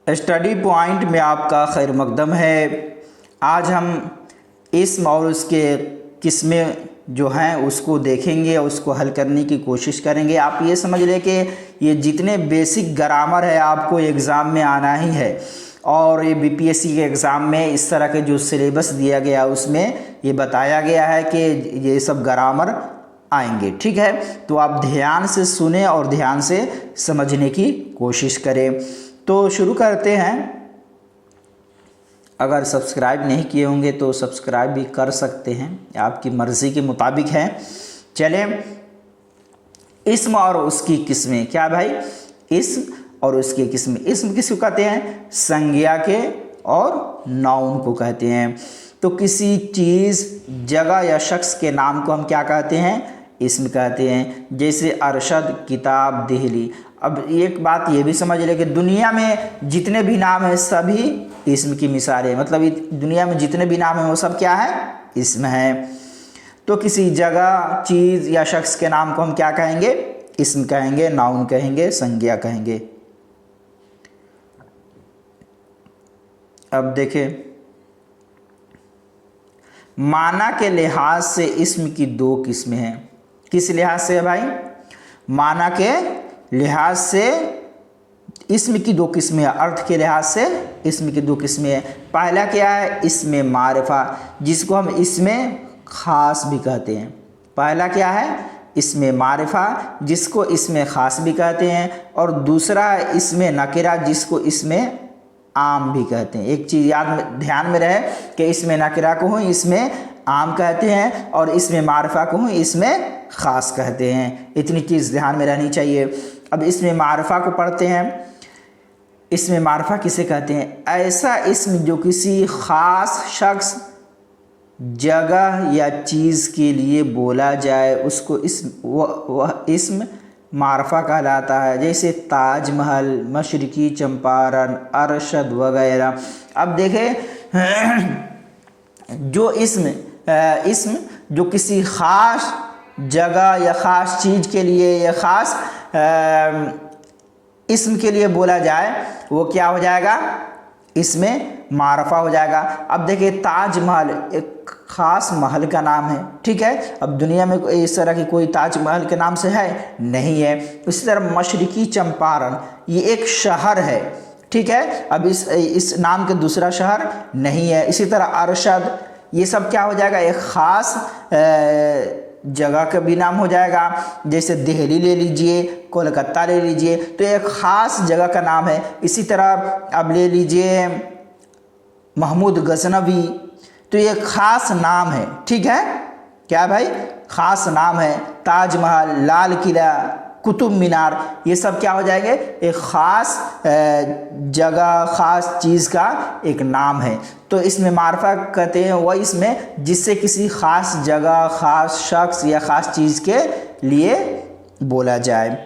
Study point में आपका खैर मकदम है। आज हम इस्म और उसके किस्में जो हैं उसको देखेंगे और उसको हल करने की कोशिश करेंगे। आप ये समझ लें कि ये जितने बेसिक ग्रामर है आपको एग्ज़ाम में आना ही है, और ये बीपीएससी के एग्ज़ाम में इस तरह के जो सिलेबस दिया गया उसमें ये बताया गया है कि ये सब ग्रामर आएंगे। ठीक है, तो आप ध्यान से सुने और ध्यान से समझने की कोशिश करें। तो शुरू करते हैं। अगर सब्सक्राइब नहीं किए होंगे तो सब्सक्राइब भी कर सकते हैं, आपकी मर्ज़ी के मुताबिक है। चलें, इस्म और उसकी किस्में। क्या भाई? इस्म और उसकी किस्में। इस्म किसको कहते हैं? संज्ञा के और नाउन को कहते हैं। तो किसी चीज़, जगह या शख्स के नाम को हम क्या कहते हैं? इस्म कहते हैं। जैसे अरशद, किताब, दिल्ली। अब एक बात ये भी समझ ले कि दुनिया में जितने भी नाम हैं सभी इस्म की मिसाल है। मतलब दुनिया में जितने भी नाम हैं वो सब क्या है? इस्म है। तो किसी जगह, चीज़ या शख्स के नाम को हम क्या कहेंगे? इस्म कहेंगे, नाउन कहेंगे, संज्ञा कहेंगे। अब देखें, माना के लिहाज से इस्म की दो किस्में हैं। किस लिहाज से है भाई? माना के लिहाज से इस्म की दो किस्में हैं। अर्थ के लिहाज से इस्म की दो किस्में हैं। पहला क्या है? इस्म मारिफा, जिसको हम इस्म खास भी कहते हैं। पहला क्या है? इस्म मारिफा, जिसको इस्म खास भी कहते हैं। और दूसरा है इस्म नकिरा, जिसको इस्म आम भी कहते हैं। एक चीज़ ध्यान में रहे कि इस्म नकिरा को हम इस्म आम कहते हैं और इस्म मारिफा को हम इस्म ख़ास कहते हैं। इतनी चीज़ ध्यान में रहनी चाहिए। अब इस्म मारिफा को पढ़ते हैं। इस्म मारिफा किसे कहते हैं? ऐसा इस्म जो किसी ख़ास शख्स, जगह या चीज़ के लिए बोला जाए उसको वह इस्म मारिफा कहलाता है। जैसे ताजमहल, मशरिकी चंपारण, अरशद वगैरह। अब देखें, जो इस्म जो किसी ख़ास जगह या ख़ास चीज़ के लिए या ख़ास इस्म के लिए बोला जाए वो क्या हो जाएगा? इसमें मारफा हो जाएगा। अब देखिए, ताजमहल एक ख़ास महल का नाम है। ठीक है, अब दुनिया में इस तरह की कोई ताजमहल के नाम से है नहीं है। इसी तरह मशरिकी चंपारण ये एक शहर है। ठीक है, अब इस नाम के दूसरा शहर नहीं है। इसी तरह अरशद, ये सब क्या हो जाएगा? एक ख़ास जगह का भी नाम हो जाएगा। जैसे दिल्ली ले लीजिए, कोलकाता ले लीजिए, तो एक ख़ास जगह का नाम है। इसी तरह अब ले लीजिए महमूद गजनवी, तो ये ख़ास नाम है। ठीक है, क्या भाई? ख़ास नाम है। ताजमहल, लाल किला, कुतुब मीनार, ये सब क्या हो जाएंगे? एक ख़ास जगह, ख़ास चीज़ का एक नाम है। तो इसमें मारिफा कहते हैं वह इसमें जिससे किसी ख़ास जगह, ख़ास शख्स या ख़ास चीज़ के लिए बोला जाए।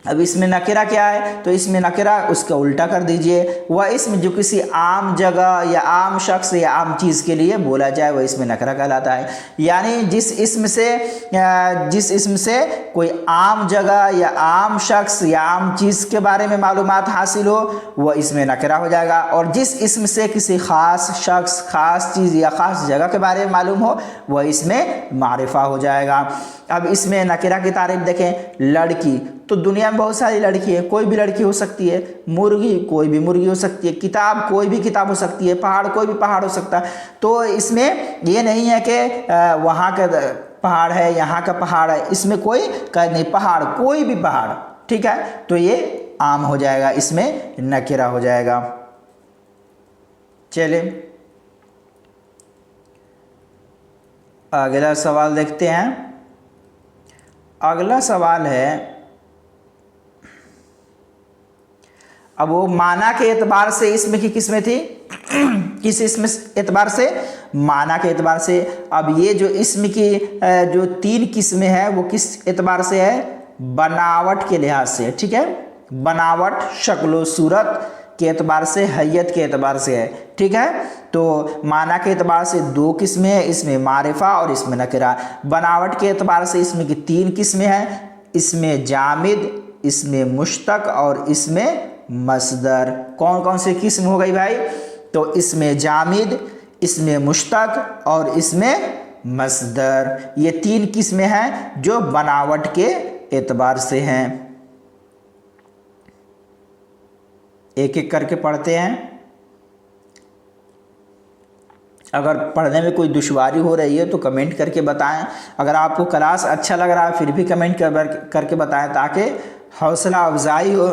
अब इसमें नकिरा क्या है? तो इसमें नकिरा उसका उल्टा कर दीजिए। वह इसमें जो किसी आम जगह या आम शख्स या आम चीज़ के लिए बोला जाए वह इसमें नकिरा कहलाता है। यानी जिस इसम से कोई आम जगह या आम शख्स या आम चीज़ के बारे में मालूमात हासिल हो वह इसमें नकिरा हो जाएगा। और जिस इसम से किसी ख़ास शख्स, ख़ास चीज़ या ख़ास जगह के बारे में मालूम हो वह इसमें मारिफा हो जाएगा। अब इसमें नकिरा की तारीफ देखें। लड़की, तो दुनिया में बहुत सारी लड़की है, कोई भी लड़की हो सकती है। मुर्गी, कोई भी मुर्गी हो सकती है। किताब, कोई भी किताब हो सकती है। पहाड़, कोई भी पहाड़ हो सकता है। तो इसमें ये नहीं है कि वहाँ का पहाड़ है, यहाँ का पहाड़ है, इसमें कोई कह नहीं। पहाड़, कोई भी पहाड़। ठीक है, तो ये आम हो जाएगा, इसमें नकिरा हो जाएगा। चलिए अगला सवाल देखते हैं। अगला सवाल है, अब वो माना के एतबार से इसमें की किस्में थी। किस इसमें एतबार से? माना के एतबार से। अब ये जो इसम की जो तीन किस्में हैं वो किस एतबार से है? बनावट के लिहाज से। ठीक है, बनावट, शक्ल सूरत के एतबार से, हैयत के एतबार से है। ठीक है, तो माना के एतबार से दो किस्में हैं, इसमें मारिफा और इसमें नकिरा। बनावट के एतबार से इसमें की तीन किस्में हैं, इसमें जामिद, इसमें मुश्तक और इसमें मसदर। कौन कौन सी किस्म हो गई भाई? तो इसमें जामिद, इसमें मुश्तक और इसमें मसदर। ये 3 किस्में हैं जो बनावट के एतबार से हैं। एक एक करके पढ़ते हैं। अगर पढ़ने में कोई दुश्वारी हो रही है तो कमेंट करके बताएं। अगर आपको क्लास अच्छा लग रहा है फिर भी कमेंट करके बताएं ताकि हौसला अफजाई हो।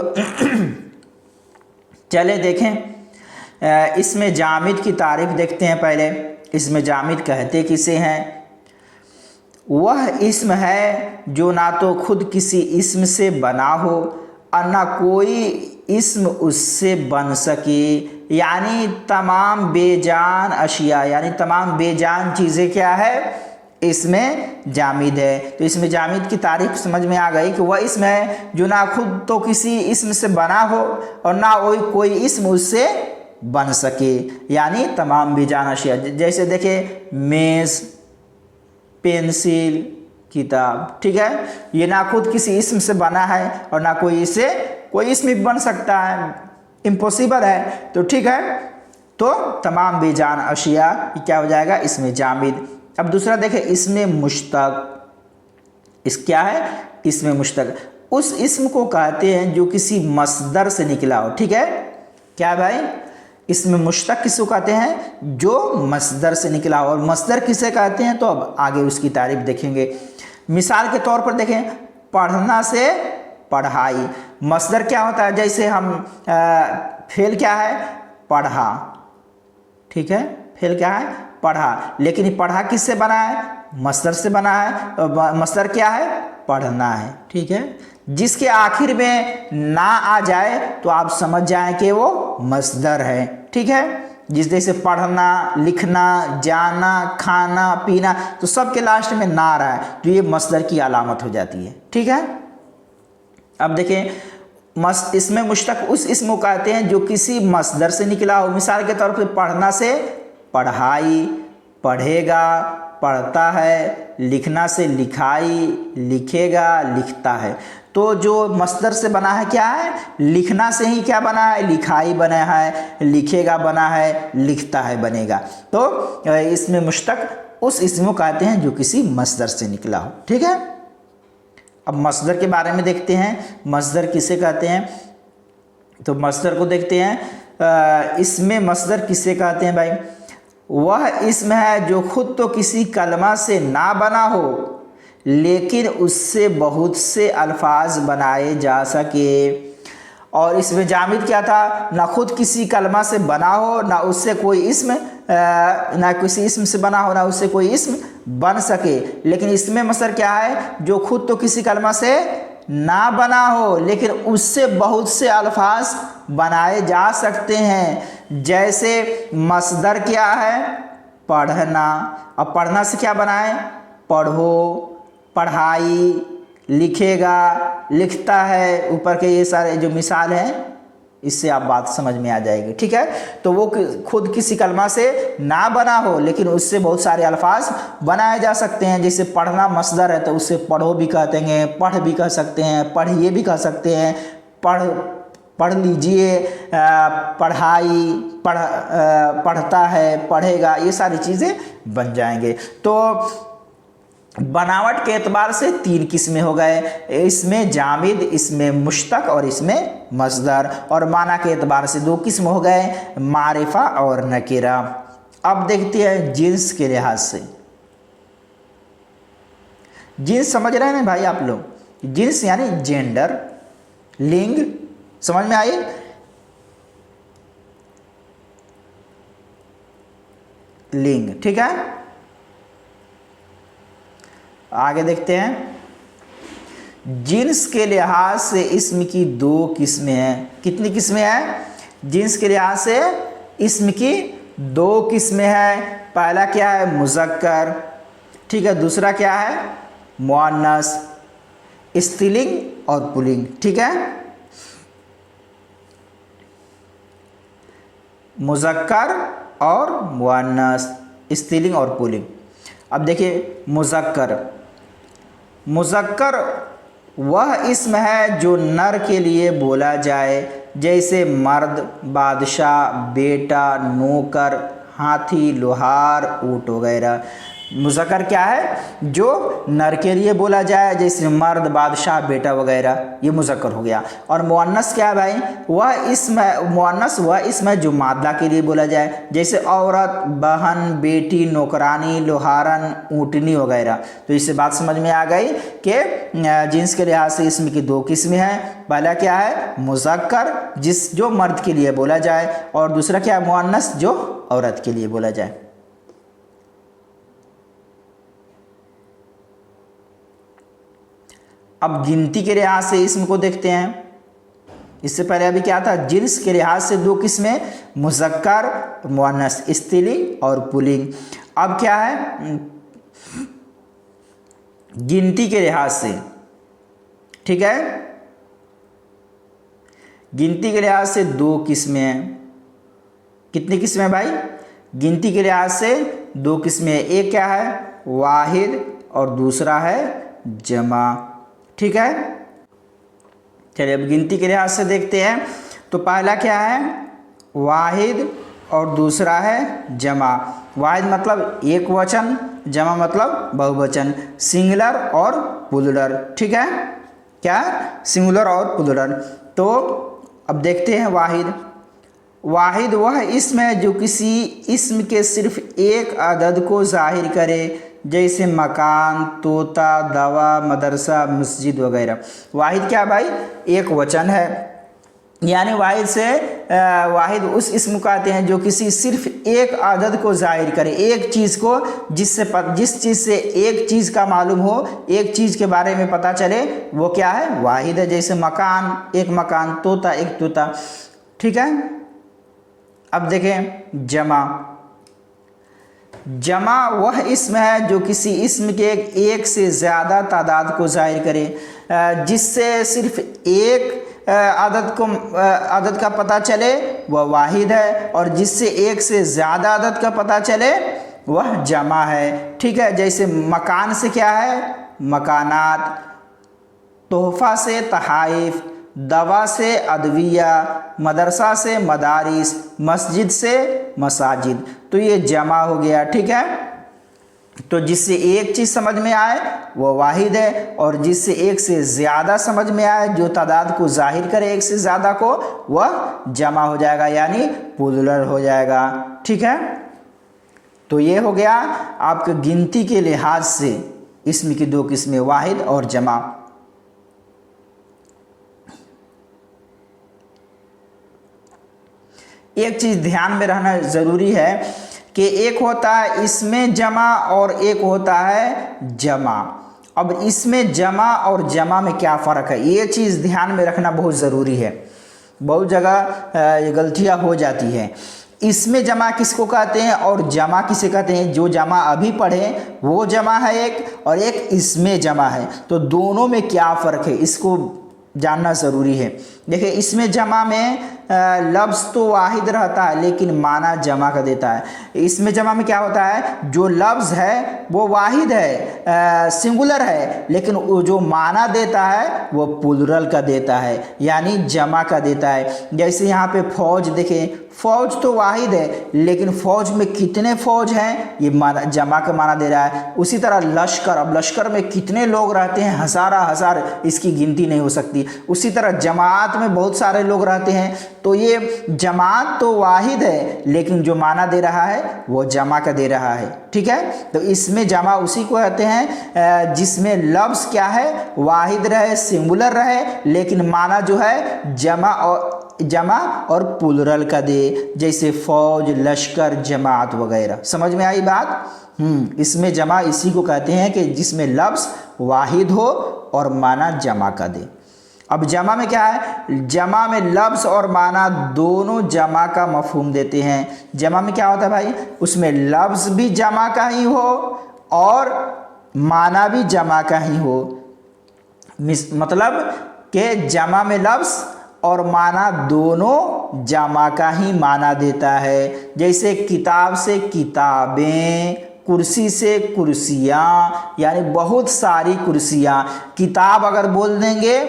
चले देखें, इसमें जामिद की तारीफ देखते हैं पहले। इसमें जामिद कहते किसे हैं? वह इस्म है जो ना तो खुद किसी इस्म से बना हो और ना कोई इस्म उससे बन सके, यानी तमाम बेजान अशिया, यानी तमाम बेजान चीज़ें क्या है? इसमें जामिद है। तो इसमें जामिद की तारीफ समझ में आ गई कि वह इस्म है जो ना खुद तो किसी इस्म से बना हो और ना कोई इस्म उससे बन सके, यानी तमाम बेजान अशिया। जैसे देखिए मेज़, पेंसिल, किताब, ठीक है, ये ना खुद किसी इस्म से बना है और ना कोई इसे कोई इस्म भी बन सकता है, इम्पॉसिबल है। तो ठीक है, तो तमाम बेजान अशिया क्या हो जाएगा? इसमें जामिद। अब दूसरा देखें, इसमें मुश्तक। इस क्या है? इसमें मुश्तक उस इस्म को कहते हैं जो किसी मसदर से निकला हो। ठीक है, क्या भाई? इसमें मुश्तक किसको कहते हैं? जो मसदर से निकला हो। और मसदर किसे कहते हैं तो अब आगे उसकी तारीफ देखेंगे। मिसाल के तौर पर देखें, पढ़ना से पढ़ाई। मसदर क्या होता है? जैसे हम फेल क्या है? पढ़ा, ठीक है, फेल क्या है? पढ़ा। लेकिन पढ़ा किससे बना है? मसदर से बना है। मसदर क्या है? पढ़ना है, ठीक है। जिसके आखिर में ना आ जाए तो आप समझ जाएं कि वो मसदर है, ठीक है। जिस जैसे पढ़ना, लिखना, जाना, खाना, पीना, तो सबके लास्ट में ना आ रहा है तो ये मसदर की अलामत हो जाती है, ठीक है। अब देखें, इसमें मुश्तक उस इस्म को कहते हैं जो किसी मसदर से निकला हो। मिसाल के तौर पर पढ़ना से पढ़ाई, पढ़ेगा, पढ़ता है, लिखना से लिखाई, लिखेगा, लिखता है। तो जो मसदर से बना है क्या है? लिखना से ही क्या बना है? लिखाई बना है, लिखेगा बना है, लिखता है बनेगा। तो इसमें मुश्तक उस इस्म को कहते हैं जो किसी मसदर से निकला हो, ठीक है। अब मसदर के बारे में देखते हैं, मसदर किसे कहते हैं? तो मसदर को देखते हैं। इसमें मसदर किसे कहते हैं भाई? वह इस्म है जो खुद तो किसी कलमा से ना बना हो लेकिन उससे बहुत से अल्फाज बनाए जा सके। और इसमें जामिद क्या था? ना खुद किसी कलमा से बना हो, ना उससे कोई इस्म, ना किसी इस्म से बना हो, ना उससे कोई इस्म बन सके। लेकिन इसमें मसदर क्या है? जो खुद तो किसी कलमा से ना बना हो लेकिन उससे बहुत से अल्फाज बनाए जा सकते हैं। जैसे मसदर क्या है? पढ़ना। अब पढ़ना से क्या बनाए? पढ़ो, पढ़ाई, लिखेगा, लिखता है। ऊपर के ये सारे जो मिसाल हैं इससे आप बात समझ में आ जाएगी, ठीक है। तो वो खुद किसी कलमा से ना बना हो लेकिन उससे बहुत सारे अल्फाज बनाए जा सकते हैं। जैसे पढ़ना मसदर है तो उससे पढ़ो भी कहते हैं, पढ़ भी कह सकते हैं, पढ़िए भी कह सकते हैं, पढ़ लीजिए, पढ़ाई, पढ़ता है, पढ़ेगा, ये सारी चीज़ें बन जाएंगे। तो बनावट के एतबार से 3 किस्में हो गए, इसमें जामिद, इसमें मुश्तक और इसमें मसदर। और माना के एतबार से 2 किस्म हो गए, मारिफा और नकीरा। अब देखते हैं जिन्स के लिहाज से। जिन्स समझ रहे हैं ना भाई आप लोग? जिन्स यानी जेंडर, लिंग, समझ में आई? लिंग, ठीक है। आगे देखते हैं। जिन्स के लिहाज से इस्म की 2 किस्में हैं। कितनी किस्में हैं? जिन्स के लिहाज से इस्म की 2 किस्में हैं। पहला क्या है? मुज़क्कर, ठीक है। दूसरा क्या है? मुअन्नस, स्त्रीलिंग और पुल्लिंग, ठीक है। मुज़क्कर और मुअन्नस, स्त्रीलिंग और पुल्लिंग। अब देखिए मुज़क्कर। मुज़क्कर वह इस्म है जो नर के लिए बोला जाए जैसे मर्द, बादशाह, बेटा, नौकर, हाथी, लोहार, ऊँट वगैरह। मुज़क्कर क्या है? जो नर के लिए बोला जाए, जैसे मर्द, बादशाह, बेटा वगैरह, ये मुज़क्कर हो गया। और मुअन्नस क्या है भाई? वह इसम है, मुअन्नस वह इसम है जो मादा के लिए बोला जाए, जैसे औरत, बहन, बेटी, नौकरानी, लोहारन, ऊँटनी वगैरह। तो इससे बात समझ में आ गई कि जिन्स के लिहाज से इसम की दो किस्में हैं। पहला क्या है? मुज़क्कर, जो मर्द के लिए बोला जाए, और दूसरा क्या है? मुअन्नस, जो औरत के लिए बोला जाए। अब गिनती के लिहाज से इसम को देखते हैं। इससे पहले अभी क्या था? जिन्स के लिहाज से दो किस्में, मुज़क्कर, मुअन्नस, स्त्रीलिंग और पुल्लिंग। अब क्या है? गिनती के लिहाज से, ठीक है, गिनती के लिहाज से दो किस्में हैं। कितनी किस्में हैं भाई? गिनती के लिहाज से दो किस्में हैं। एक क्या है? वाहिद, और दूसरा है जमा। ठीक है, चलिए अब गिनती के लिहाज से देखते हैं। तो पहला क्या है? वाहिद, और दूसरा है जमा। वाहिद मतलब एक वचन, जमा मतलब बहुवचन, सिंगुलर और प्लूरल। ठीक है, क्या? सिंगुलर और प्लूरल। तो अब देखते हैं वाहिद। वाहिद वह इसम है जो किसी इसम के सिर्फ एक अदद को जाहिर करे, जैसे मकान, तोता, दवा, मदरसा, मस्जिद वगैरह। वाहिद क्या भाई? एक वचन है, यानी वाहिद से वाहिद उस इसम को कहते हैं जो किसी सिर्फ एक अदद को जाहिर करे, एक चीज़ को, जिस चीज़ से एक चीज़ का मालूम हो, एक चीज़ के बारे में पता चले, वो क्या है? वाहिद है। जैसे मकान, एक मकान, तोता, एक तोता। ठीक है, अब देखें जमा। जमा वह इसम है जो किसी इसम के एक से ज़्यादा तादाद को जाहिर करे, जिससे सिर्फ एक अदद का पता चले, वह वाहिद है, और जिससे एक से ज़्यादा अदद का पता चले, वह जमा है। ठीक है, जैसे मकान से क्या है? मकानात, तोहफ़ा से तहाइफ, दवा से अदविया, मदरसा से मदारिस, मस्जिद से मसाजिद। तो ये जमा हो गया। ठीक है, तो जिससे एक चीज़ समझ में आए वो वाहिद है, और जिससे एक से ज़्यादा समझ में आए, जो तादाद को जाहिर करे एक से ज़्यादा को, वह जमा हो जाएगा, यानी प्लूरल हो जाएगा। ठीक है, तो ये हो गया आपके गिनती के लिहाज से इसम की दो किस्में, वाहिद और जमा। एक चीज़ ध्यान में रहना ज़रूरी है कि एक होता है इसमें जमा और एक होता है जमा। अब इसमें जमा और जमा में क्या फ़र्क है, ये चीज़ ध्यान में रखना बहुत ज़रूरी है। बहुत जगह गलतियाँ हो जाती हैं। इसमें जमा किसको कहते हैं और जमा किसे कहते हैं? जो जमा अभी पढ़े वो जमा है एक, और एक इसमें जमा है। तो दोनों में क्या फ़र्क है, इसको जानना ज़रूरी है। देखिए, इसमें जमा में लफ्ज़ तो वाहिद रहता है, लेकिन माना जमा का देता है। इसमें जमा में क्या होता है? जो लफ्ज़ है वो वाहिद है, सिंगुलर है, लेकिन वो जो माना देता है वो प्लूरल का देता है, यानी जमा का देता है। जैसे यहाँ पे फौज देखें, फ़ौज तो वाहिद है, लेकिन फ़ौज में कितने फ़ौज हैं, ये माना, जमा का माना दे रहा है। उसी तरह लश्कर, अब लश्कर में कितने लोग रहते हैं? हज़ारा हज़ार, इसकी गिनती नहीं हो सकती। उसी तरह जमात में बहुत सारे लोग रहते हैं, तो ये जमात तो वाहिद है, लेकिन जो माना दे रहा है वो जमा का दे रहा है। ठीक है, तो इसमें जमा उसी को कहते हैं जिसमें लफ्ज़ क्या है? वाहिद रहे, सिंगुलर रहे, लेकिन माना जो है जमा और प्लूरल का दे, जैसे फौज, लश्कर, जमात वगैरह। समझ में आई बात? इसमें जमा इसी को कहते हैं कि जिसमें लफ्ज़ वाहिद हो और माना जमा का दे। अब जमा में क्या है? जमा में लफ्ज़ और माना दोनों जमा का मफहूम देते हैं। जमा में क्या होता है भाई? उसमें लफ्ज़ भी जमा का ही हो और माना भी जमा का ही हो। मतलब कि जमा में लफ्ज़ और माना दोनों जमा का ही माना देता है। जैसे किताब से किताबें, कुर्सी से कुर्सियाँ, यानी बहुत सारी कुर्सियाँ। किताब अगर बोल देंगे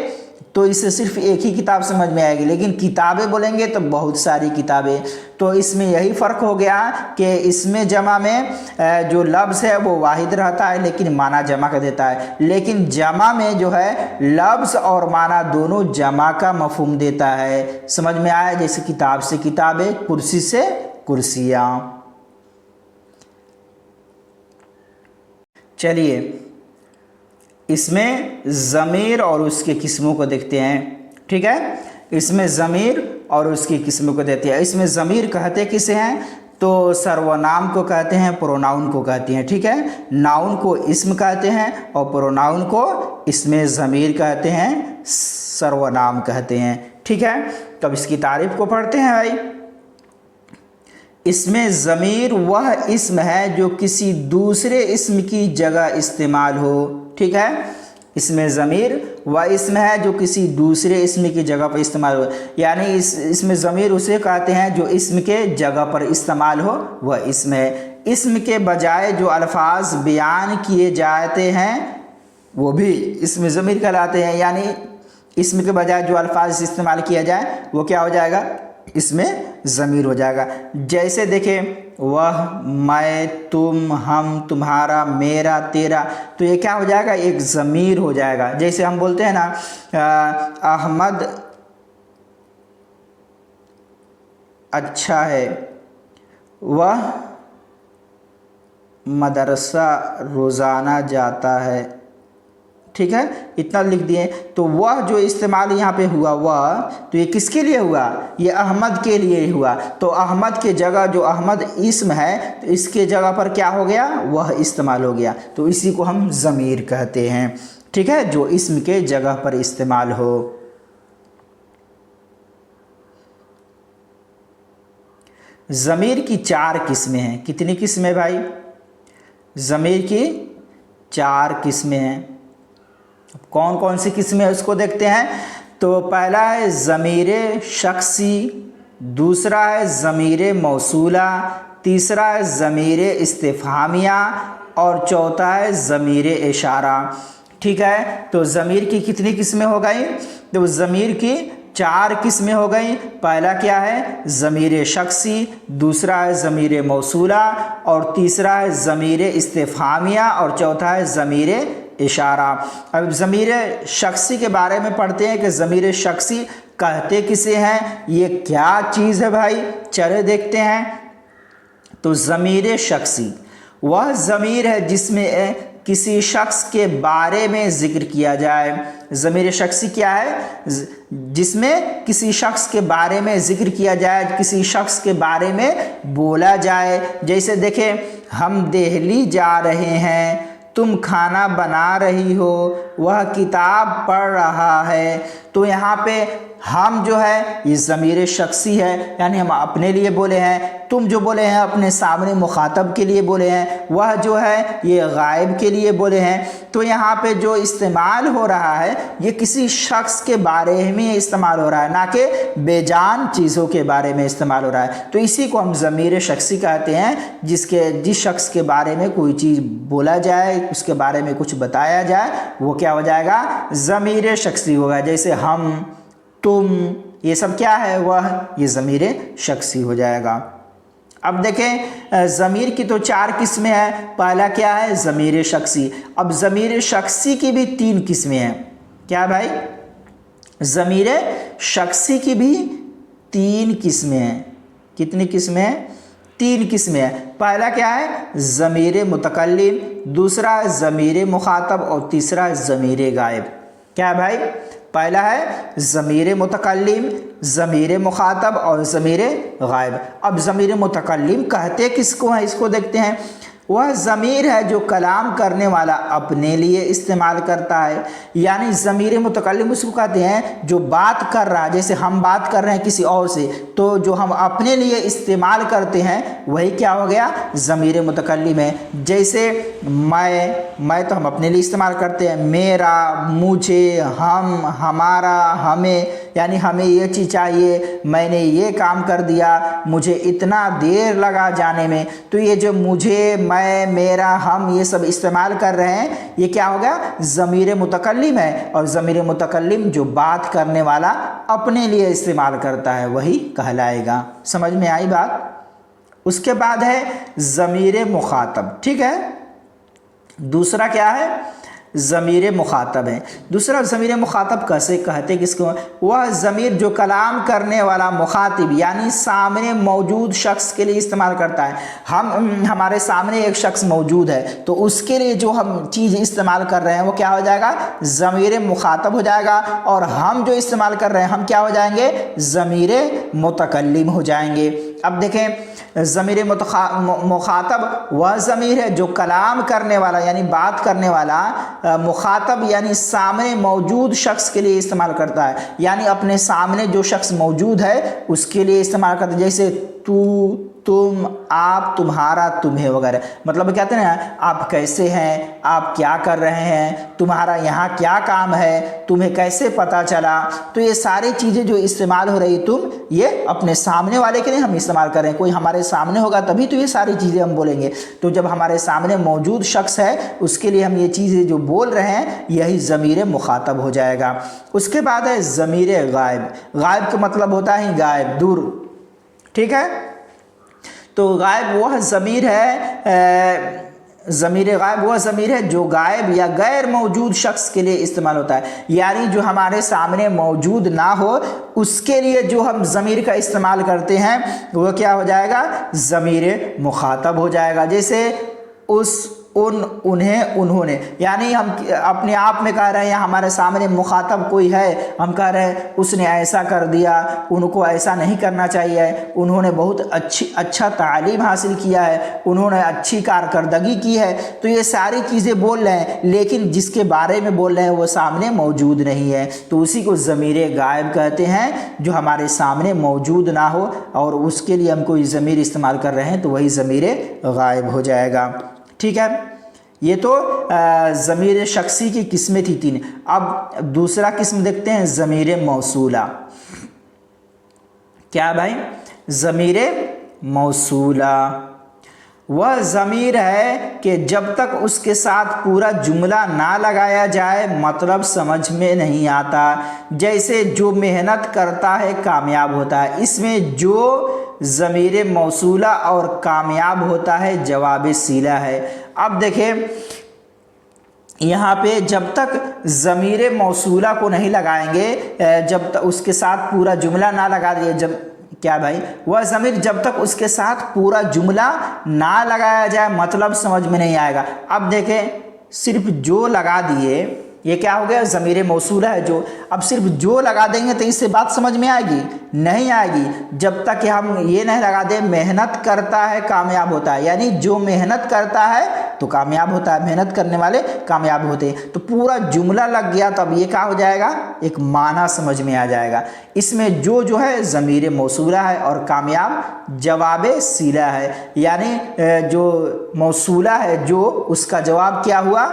तो इससे सिर्फ एक ही किताब समझ में आएगी, लेकिन किताबें बोलेंगे तो बहुत सारी किताबें। तो इसमें यही फ़र्क हो गया कि इसमें जमा में जो लफ्ज़ है वो वाहिद रहता है लेकिन माना जमा कर देता है, लेकिन जमा में जो है लफ्ज़ और माना दोनों जमा का मफहूम देता है। समझ में आया? जैसे किताब से किताबें, कुर्सी से कुर्सियाँ। चलिए इसमें ज़मीर और उसके किस्मों को देखते हैं। ठीक है, इसमें ज़मीर और उसकी किस्मों को देते हैं। इसमें ज़मीर कहते किसे हैं? तो सर्वनाम को कहते हैं, प्रोनाउन को कहते हैं। ठीक है, नाउन को इस्म कहते हैं और प्रोनाउन को इसमें ज़मीर कहते हैं, सर्वनाम कहते हैं। ठीक है, तो अब इसकी तारीफ को पढ़ते हैं भाई। इसमें ज़मीर वह इस्म है जो किसी दूसरे इस्म की जगह इस्तेमाल हो। ठीक है, इसमें ज़मीर वह इस्म है जो किसी दूसरे इस्म की जगह पर इस्तेमाल हो, यानी इसमें ज़मीर उसे कहते हैं जो इस्म के जगह पर इस्तेमाल हो, वह इस्म है। इस्म के बजाय जो अल्फाज बयान किए जाते हैं वो भी इसमें ज़मीर कहलाते हैं, यानी इस्म के बजाय जो अल्फाज इस्तेमाल किया जाए वो क्या हो जाएगा? इसमें ज़मीर हो जाएगा। जैसे देखें, वह, मैं, तुम, हम, तुम्हारा, मेरा, तेरा, तो ये क्या हो जाएगा? एक ज़मीर हो जाएगा। जैसे हम बोलते हैं ना, अहमद अच्छा है, वह मदरसा रोज़ाना जाता है। ठीक है, इतना लिख दिए। तो वह जो इस्तेमाल यहाँ पे हुआ, वह, तो ये किसके लिए हुआ? ये अहमद के लिए ही हुआ। तो अहमद के जगह जो अहमद इस्म है, तो इसके जगह पर क्या हो गया? वह इस्तेमाल हो गया। तो इसी को हम ज़मीर कहते हैं। ठीक है, जो इस्म के जगह पर इस्तेमाल हो। ज़मीर की 4 किस्में हैं। कितनी किस्में भाई? ज़मीर की 4 किस्में हैं। कौन कौन सी किस्में है उसको देखते हैं। तो पहला है ज़मीर शख्सी, दूसरा है ज़मीर मौसूला, तीसरा है ज़मीर इस्तिफ़हामिया और चौथा है ज़मीर इशारा। ठीक है, तो ज़मीर की कितनी किस्में हो गई? तो ज़मीर की 4 किस्में हो गई। पहला क्या है? ज़मीर शख्सी, दूसरा है ज़मीर मौसूला और तीसरा है ज़मीर इस्तिफ़हामिया और चौथा है ज़मीर इशारा। अब ज़मीर शख्सी के बारे में पढ़ते हैं कि ज़मीर शख्सी कहते किसे हैं, ये क्या चीज़ है भाई? चले देखते हैं। तो ज़मीर शख्सी वह ज़मीर है जिसमें किसी शख्स के बारे में ज़िक्र किया जाए। ज़मीर शख्सी क्या है? जिसमें किसी शख्स के बारे में ज़िक्र किया जाए, किसी शख्स के बारे में बोला जाए। जैसे देखें, हम दिल्ली जा रहे हैं, तुम खाना बना रही हो, वह किताब पढ़ रहा है। तो यहाँ पे हम जो है ये ज़मीर शख्सी है, यानी हम अपने लिए बोले हैं। तुम जो बोले हैं अपने सामने मुखातब के लिए बोले हैं। वह जो है ये गायब के लिए बोले हैं। तो यहाँ पे जो इस्तेमाल हो रहा है ये किसी शख्स के बारे में इस्तेमाल हो रहा है, ना कि बेजान चीज़ों के बारे में इस्तेमाल हो रहा है। तो इसी को हम ज़मीर शख्सी कहते हैं, जिस शख्स के बारे में कोई चीज़ बोला जाए, उसके बारे में कुछ बताया जाए, वो क्या हो जाएगा? ज़मीर शख्सी होगा। जैसे हम, तुम, ये सब क्या है? वह, ये ज़मीर शख्सी हो जाएगा। अब देखें, ज़मीर की तो 4 किस्में हैं। पहला क्या है? ज़मीर शख्सी। अब ज़मीर शख्सी की भी 3 किस्में हैं। क्या भाई? ज़मीर शख्सी की भी 3 किस्में हैं। कितनी किस्में हैं? 3 किस्में हैं। पहला क्या है? ज़मीर मुतकल्लिम, दूसरा है ज़मीर मुखातब और तीसरा है ज़मीर गायब। क्या भाई? पहला है ज़मीर मुतकल्लिम, ज़मीर मुखातब और ज़मीर गायब। अब ज़मीर मुतकल्लिम कहते किसको हैं, इसको देखते हैं। वह ज़मीर है जो कलाम करने वाला अपने लिए इस्तेमाल करता है, यानी ज़मीर मुतकल्लिम उसको कहते हैं जो बात कर रहा है। जैसे हम बात कर रहे हैं किसी और से, तो जो हम अपने लिए इस्तेमाल करते हैं वही क्या हो गया? ज़मीर मुतकल्लिम है। जैसे मैं तो हम अपने लिए इस्तेमाल करते हैं, मेरा, मुझे, हम, हमारा, हमें, यानी हमें ये चीज़ चाहिए, मैंने ये काम कर दिया, मुझे इतना देर लगा जाने में। तो ये जो मुझे, मैं, मेरा, हम, ये सब इस्तेमाल कर रहे हैं, ये क्या हो गया? ज़मीर मुतकल्लिम है। और ज़मीर मुतकल्लिम जो बात करने वाला अपने लिए इस्तेमाल करता है वही कहलाएगा। समझ में आई बात? उसके बाद है ज़मीर मुखातब। ठीक है, दूसरा क्या है? ज़मीर मुखातब है। दूसरा ज़मीर मुखातब कैसे कहते किसको? वह ज़मीर जो कलाम करने वाला मुखातिब यानी सामने मौजूद शख्स के लिए इस्तेमाल करता है। हमारे सामने एक शख्स मौजूद है, तो उसके लिए जो हम चीज़ इस्तेमाल कर रहे हैं वो क्या हो जाएगा? ज़मीर मुखातब हो जाएगा। और हम जो इस्तेमाल कर रहे हैं हम क्या हो जाएंगे? ज़मीर मुतकल्लिम हो जाएंगे। अब देखें, ज़मीर मुखातब वह ज़मीर है जो कलाम करने वाला यानी बात करने वाला मुखातब यानी सामने मौजूद शख्स के लिए इस्तेमाल करता है, यानी अपने सामने जो शख्स मौजूद है उसके लिए इस्तेमाल करता है। जैसे तू, तुम, आप, तुम्हारा, तुम्हें वगैरह। मतलब कहते हैं ना, आप कैसे हैं, आप क्या कर रहे हैं, तुम्हारा यहाँ क्या काम है, तुम्हें कैसे पता चला। तो ये सारी चीज़ें जो इस्तेमाल हो रही तुम, ये अपने सामने वाले के लिए हम इस्तेमाल कर रहे हैं। कोई हमारे सामने होगा तभी तो ये सारी चीज़ें हम बोलेंगे। तो जब हमारे सामने मौजूद शख्स है उसके लिए हम ये चीज़ें जो बोल रहे हैं यही ज़मीर मुखातब हो जाएगा। उसके बाद है ज़मीर गायब। गायब का मतलब होता है गायब, दूर। ठीक है, तो गायब वह ज़मीर है, ज़मीर गायब वह ज़मीर है जो गायब या गैर मौजूद शख्स के लिए इस्तेमाल होता है, यानी जो हमारे सामने मौजूद ना हो उसके लिए जो हम ज़मीर का इस्तेमाल करते हैं वो क्या हो जाएगा? ज़मीर मुखातब हो जाएगा। जैसे उस, उन, उन्हें, उन्होंने, यानी हम अपने आप में कह रहे हैं या हमारे सामने मुखातब कोई है, हम कह रहे हैं उसने ऐसा कर दिया, उनको ऐसा नहीं करना चाहिए, उन्होंने बहुत अच्छा तालीम हासिल किया है, उन्होंने अच्छी कारकर्दगी की है। तो ये सारी चीज़ें बोल रहे हैं, लेकिन जिसके बारे में बोल रहे हैं वो सामने मौजूद नहीं है, तो उसी को ज़मीर गायब कहते हैं, जो हमारे सामने मौजूद ना हो और उसके लिए हम कोई ज़मीर इस्तेमाल कर रहे हैं तो वही ज़मीर गायब हो जाएगा। ठीक है, ये तो ज़मीर शख्सी की किस्में थी 3। अब दूसरा किस्म देखते हैं, ज़मीर मौसूला। क्या भाई? ज़मीर मौसूला वह ज़मीर है कि जब तक उसके साथ पूरा जुमला ना लगाया जाए मतलब समझ में नहीं आता। जैसे जो मेहनत करता है कामयाब होता है, इसमें जो ज़मीर मौसूला और कामयाब होता है जवाब सीला है। अब देखें यहाँ पे जब तक ज़मीर मौसूला को नहीं लगाएंगे, जब तक उसके साथ पूरा जुमला ना लगा दिए, जब क्या भाई? वह ज़मीर जब तक उसके साथ पूरा जुमला ना लगाया जाए मतलब समझ में नहीं आएगा। अब देखें, सिर्फ जो लगा दिए ये क्या हो गया? ज़मीर मौसूला है जो। अब सिर्फ जो लगा देंगे तो इससे बात समझ में आएगी? नहीं आएगी। जब तक कि हम ये नहीं लगा दें मेहनत करता है कामयाब होता है, यानी जो मेहनत करता है तो कामयाब होता है, मेहनत करने वाले कामयाब होते हैं। तो पूरा जुमला लग गया तो अब ये क्या हो जाएगा? एक माना समझ में आ जाएगा। इसमें जो है ज़मीर मौसूला है और कामयाब जवाब सीला है, यानी जो मौसूला है जो, उसका जवाब क्या हुआ?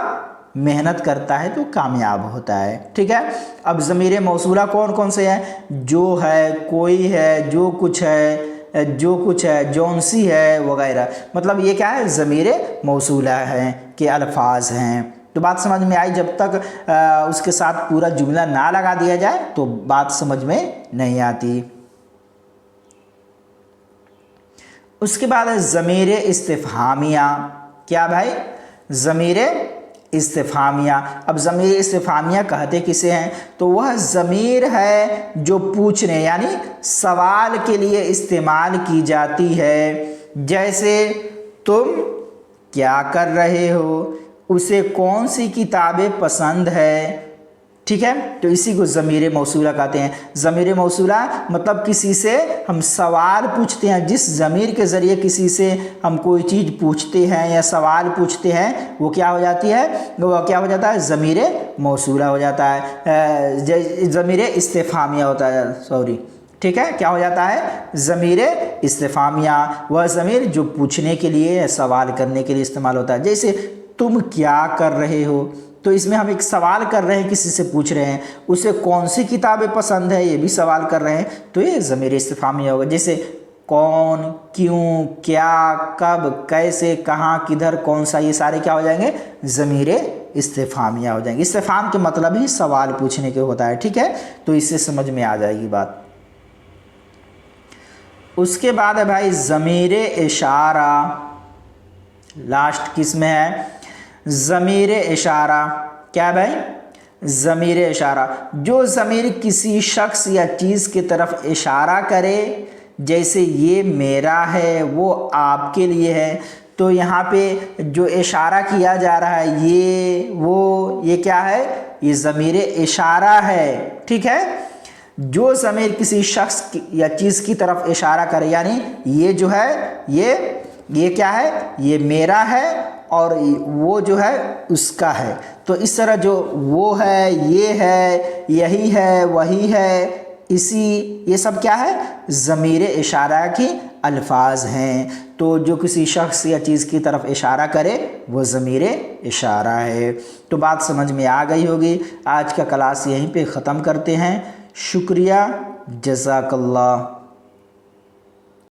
मेहनत करता है तो कामयाब होता है। ठीक है, अब ज़मीर मौसूला कौन कौन से हैं? जो है, कोई है, जो कुछ है, जो कुछ है, जौनसी है वगैरह। मतलब ये क्या है? ज़मीर मौसूला है के अल्फाज हैं। तो बात समझ में आई। जब तक उसके साथ पूरा जुमला ना लगा दिया जाए तो बात समझ में नहीं आती। उसके बाद है ज़मीर इस्तिफ़हामिया। क्या भाई? ज़मीर इस्तिफ़हामिया। अब ज़मीर इस्तिफ़हामिया कहते किसे हैं? तो वह ज़मीर है जो पूछने यानी सवाल के लिए इस्तेमाल की जाती है। जैसे तुम क्या कर रहे हो, उसे कौन सी किताबें पसंद है। ठीक है, तो इसी को ज़मीर मौसूला कहते हैं। ज़मीर मौसूला मतलब किसी से हम सवाल पूछते हैं, जिस ज़मीर के ज़रिए किसी से हम कोई चीज़ पूछते हैं या सवाल पूछते हैं वो क्या हो जाती है? वो क्या हो जाता है? ज़मीर मौसूला हो जाता है। ज़मीर इस्तिफ़हामिया होता है, सॉरी। ठीक है, क्या हो जाता है? ज़मीर इस्तिफ़हामिया वह ज़मीर जो पूछने के लिए, सवाल करने के लिए इस्तेमाल होता है। जैसे तुम क्या कर रहे हो, तो इसमें हम एक सवाल कर रहे हैं, किसी से पूछ रहे हैं उसे कौन सी किताबें पसंद है, ये भी सवाल कर रहे हैं, तो ये ज़मीर इस्तिफ़ामिया होगा। जैसे कौन, क्यों, क्या, कब, कैसे, कहाँ, किधर, कौन सा, ये सारे क्या हो जाएंगे, ज़मीर इस्तिफ़ामिया हो जाएंगे। इस्तिफ़ाम के मतलब ही सवाल पूछने के होता है, ठीक है, तो इससे समझ में आ जाएगी बात। उसके बाद है भाई ज़मीर इशारा, लास्ट किस में है, ज़मीर इशारा। क्या भाई, ज़मीर इशारा, जो ज़मीर किसी शख्स या चीज़ की तरफ इशारा करे, जैसे ये मेरा है, वो आपके लिए है, तो यहाँ पे जो इशारा किया जा रहा है ये वो, ये क्या है, ये ज़मीर इशारा है, ठीक है। जो ज़मीर किसी शख्स या चीज़ की तरफ इशारा करे, यानी ये जो है ये क्या है, ये मेरा है और वो जो है उसका है, तो इस तरह जो वो है, ये है, यही है, वही है, इसी, ये सब क्या है, ज़मीर इशारा के अल्फाज हैं। तो जो किसी शख्स या चीज़ की तरफ इशारा करे वो ज़मीर इशारा है। तो बात समझ में आ गई होगी। आज का क्लास यहीं पे ख़त्म करते हैं। शुक्रिया, जज़ाकल्लाह।